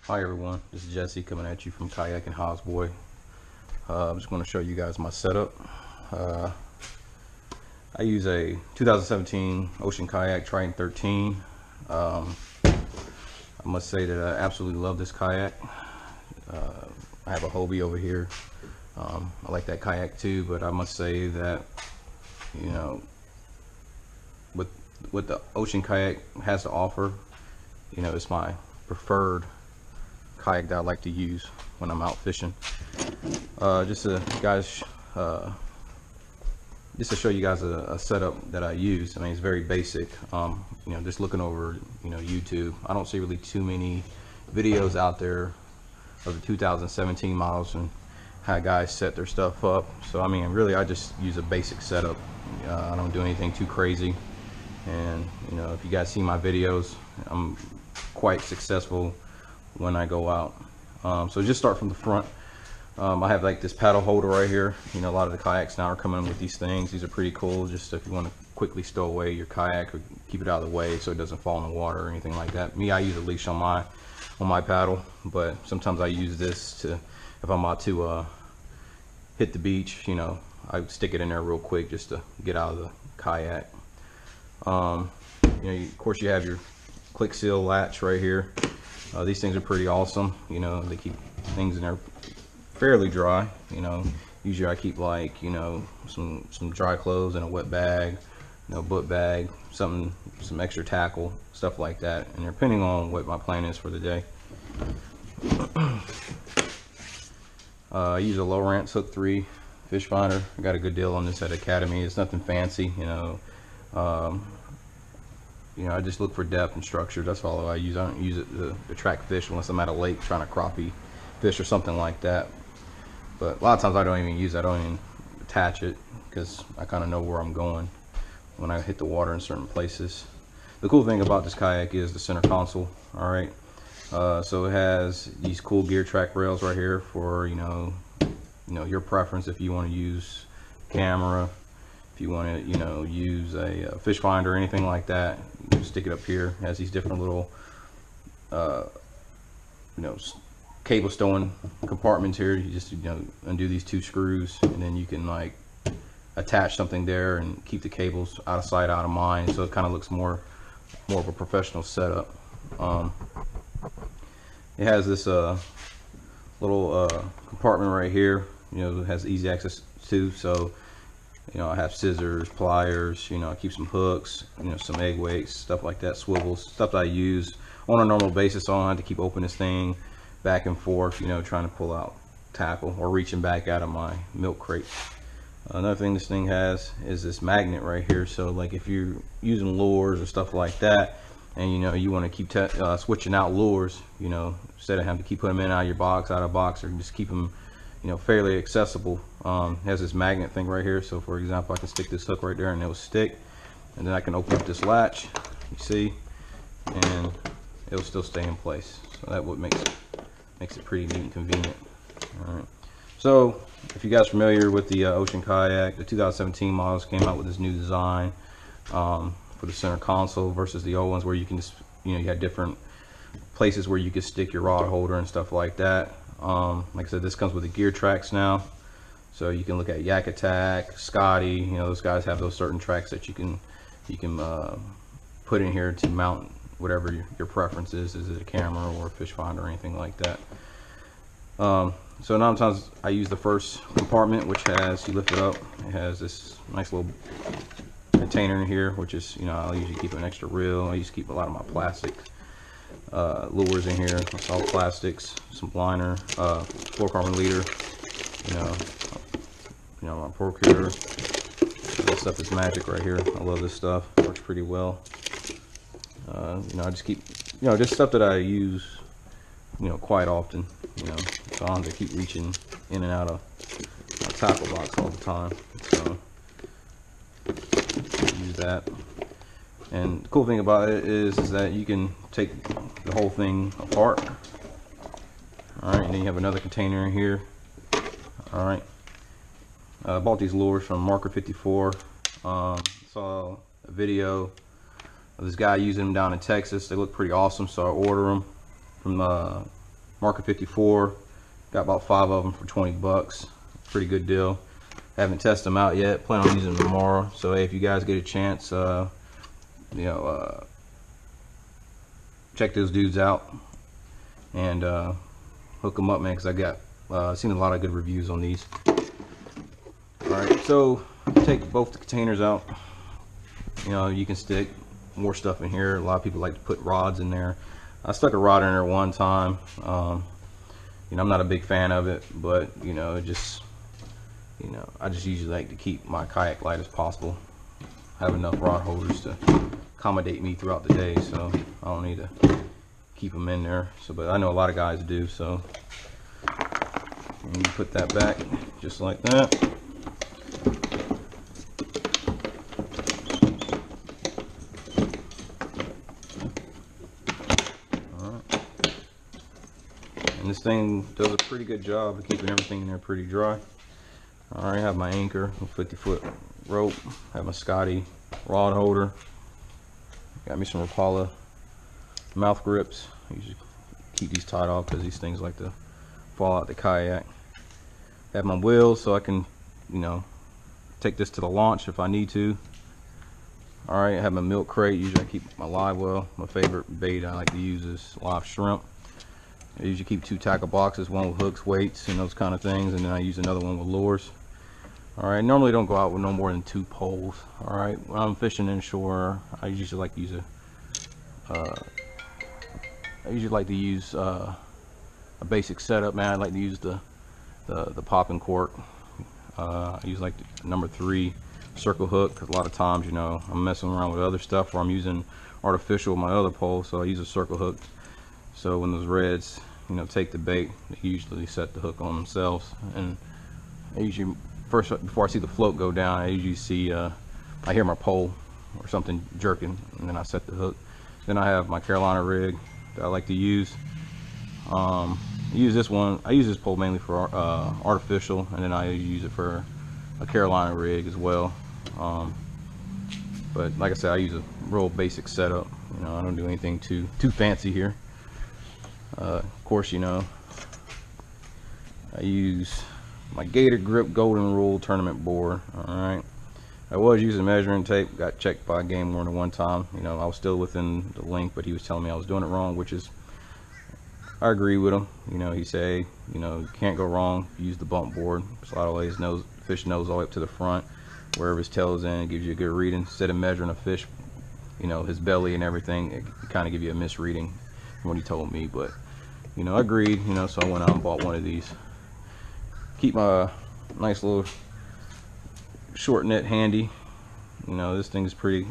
Hi everyone, this is Jesse coming at you from Kayak and Houseboy. I'm just going to show you guys my setup. I use a 2017 Ocean Kayak Trident 13. I must say that I absolutely love this kayak. I have a Hobie over here. I like that kayak too, but I must say that, you know, what the Ocean Kayak has to offer, you know, it's my preferred kayak that I like to use when I'm out fishing. Just to show you guys a setup that I use. I mean, it's very basic. You know, just looking over, you know, YouTube, I don't see really too many videos out there of the 2017 models and how guys set their stuff up. So I mean, really, I just use a basic setup. I don't do anything too crazy. And you know, if you guys see my videos, I'm quite successful when I go out. So just start from the front. I have like this paddle holder right here. You know, a lot of the kayaks now are coming in with these things. These are pretty cool, just if you want to quickly stow away your kayak or keep it out of the way so it doesn't fall in the water or anything like that. Me, I use a leash on my paddle, but sometimes I use this to, if I'm out to hit the beach, you know, I stick it in there real quick just to get out of the kayak. You know, of course you have your click seal latch right here. These things are pretty awesome. You know, they keep things in there fairly dry. You know, usually I keep like, you know, some dry clothes in a wet bag, you know, book bag, some extra tackle, stuff like that. And depending on what my plan is for the day. I use a Lowrance Hook 3 fish finder. I got a good deal on this at Academy. It's nothing fancy, you know. You know, I just look for depth and structure. That's all I use. I don't use it to attract fish unless I'm at a lake trying to crappie fish or something like that. But a lot of times I don't even use it. I don't even attach it because I kind of know where I'm going when I hit the water in certain places. The cool thing about this kayak is the center console. All right, so it has these cool gear track rails right here for you know your preference. If you want to use camera, if you want to, you know, use a fish finder or anything like that, you can stick it up here. It has these different little, you know, cable stowing compartments here. You just, you know, undo these two screws, and then you can like attach something there and keep the cables out of sight, out of mind. So it kind of looks more of a professional setup. It has this little compartment right here. You know, it has easy access to. So you know, I have scissors, pliers, you know, I keep some hooks, you know, some egg weights, stuff like that, swivels, stuff that I use on a normal basis. So I don't have to keep opening this thing back and forth, you know, trying to pull out tackle or reaching back out of my milk crate. Another thing this thing has is this magnet right here. So like if you're using lures or stuff like that, and you know, you want to keep switching out lures, you know, instead of having to keep putting them in out of your box, out of box, or just keep them, you know, fairly accessible. It has this magnet thing right here. So for example, I can stick this hook right there and it'll stick, and then I can open up this latch, you see, and it'll still stay in place. So that what makes it pretty neat and convenient. All right, so if you guys are familiar with the Ocean Kayak, the 2017 models came out with this new design for the center console versus the old ones where you can just, you know, you had different places where you could stick your rod holder and stuff like that. Like I said, this comes with the gear tracks now, so you can look at Yak Attack, Scotty. You know, those guys have those certain tracks that you can put in here to mount whatever your preference is. Is it a camera or a fish finder or anything like that? So nine times I use the first compartment, which has, you lift it up, it has this nice little container in here, which is, you know, I'll usually keep an extra reel. I used to keep a lot of my plastic lures in here. It's all plastics, some liner, fluorocarbon leader, you know, my procure. This stuff is magic right here. I love this stuff. Works pretty well. You know, I just keep, you know, just stuff that I use, you know, quite often. You know, so I don't have to keep reaching in and out of my tackle box all the time. So use that. And the cool thing about it is that you can take the whole thing apart. All right, and then you have another container in here. All right, I bought these lures from Marker 54. Saw a video of this guy using them down in Texas. They look pretty awesome, so I ordered them from Market 54. Got about 5 of them for 20 bucks. Pretty good deal. Haven't tested them out yet. Plan on using them tomorrow. So hey, if you guys get a chance, check those dudes out and hook them up, man, because I got seen a lot of good reviews on these. Alright, so take both the containers out. You can stick more stuff in here. A lot of people like to put rods in there. I stuck a rod in there one time. I'm not a big fan of it, but I just usually like to keep my kayak light as possible. Have enough rod holders to accommodate me throughout the day, so I don't need to keep them in there. So, but I know a lot of guys do. So you put that back just like that. And this thing does a pretty good job of keeping everything in there pretty dry. Alright, I have my anchor, a 50-foot rope, have my Scotty rod holder, got me some Rapala mouth grips. I usually keep these tied off because these things like to fall out the kayak. Have my wheels so I can, take this to the launch if I need to. Alright, I have my milk crate. Usually I keep my live well. My favorite bait I like to use is live shrimp. I usually keep 2 tackle boxes, one with hooks, weights, and those kind of things, and then I use another one with lures. Alright, normally don't go out with no more than 2 poles. Alright, when I'm fishing inshore, I usually like to use a basic setup, man. I like to use the popping cork. I use like the number 3 circle hook, because a lot of times, I'm messing around with other stuff, or I'm using artificial with my other pole, so I use a circle hook. So when those reds, take the bait, they usually set the hook on themselves. And I usually, first, before I see the float go down, I usually see, I hear my pole or something jerking, and then I set the hook. Then I have my Carolina rig that I like to use. I use this pole mainly for artificial, and then I use it for a Carolina rig as well. But like I said, I use a real basic setup. I don't do anything too fancy here. Of course, I use my Gator Grip Golden Rule tournament board. Alright, I was using measuring tape, got checked by a game warden one time. I was still within the length, but he was telling me I was doing it wrong, which is, I agree with him. He said, you can't go wrong. Use the bump board. Slide away his nose, fish nose all the way up to the front, wherever his tail is in. It gives you a good reading. Instead of measuring a fish, his belly and everything, it kind of give you a misreading from what he told me. But I agreed, so I went out and bought one of these. Keep my nice little short net handy. This thing is pretty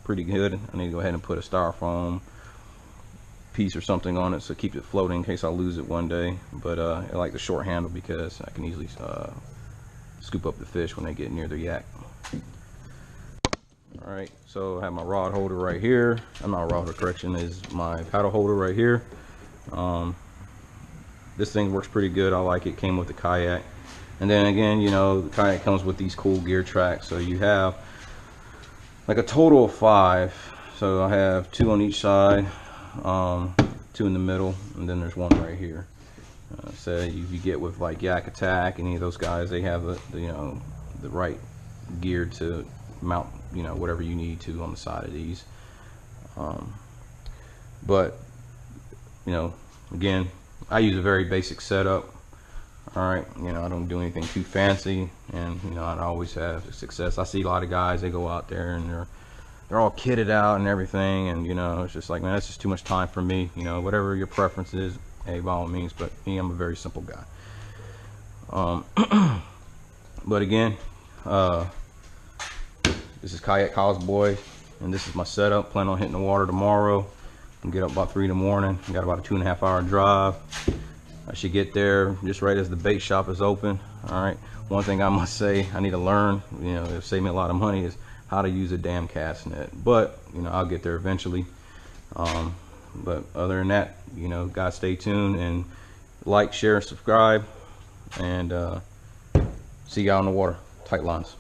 good. I need to go ahead and put a styrofoam piece or something on it so keep it floating in case I lose it one day. But I like the short handle because I can easily scoop up the fish when they get near the yak. Alright, so I have my rod holder right here. I'm not a rod holder, correction, is my paddle holder right here. This thing works pretty good. I like it. Came with the kayak. And then again, the kayak comes with these cool gear tracks. So you have like a total of 5. So I have 2 on each side, 2 in the middle, and then there's 1 right here. So if you get with like Yak Attack, any of those guys, they have the right gear to mount whatever you need to on the side of these. But again, I use a very basic setup. Alright, I don't do anything too fancy, and I always have success. I see a lot of guys, they go out there and they're all kitted out and everything, and it's just like, man, that's just too much time for me. Whatever your preference is, hey, by all means. But me, I'm a very simple guy. But again, this is Kayak Cowboy, and this is my setup. Plan on hitting the water tomorrow and get up about 3 in the morning. Got about a 2.5 hour drive. I should get there just right as the bait shop is open. Alright, one thing I must say I need to learn, it'll save me a lot of money, is how to use a damn cast net. But I'll get there eventually. But other than that, guys, stay tuned and like, share, subscribe, and see y'all in the water. Tight lines.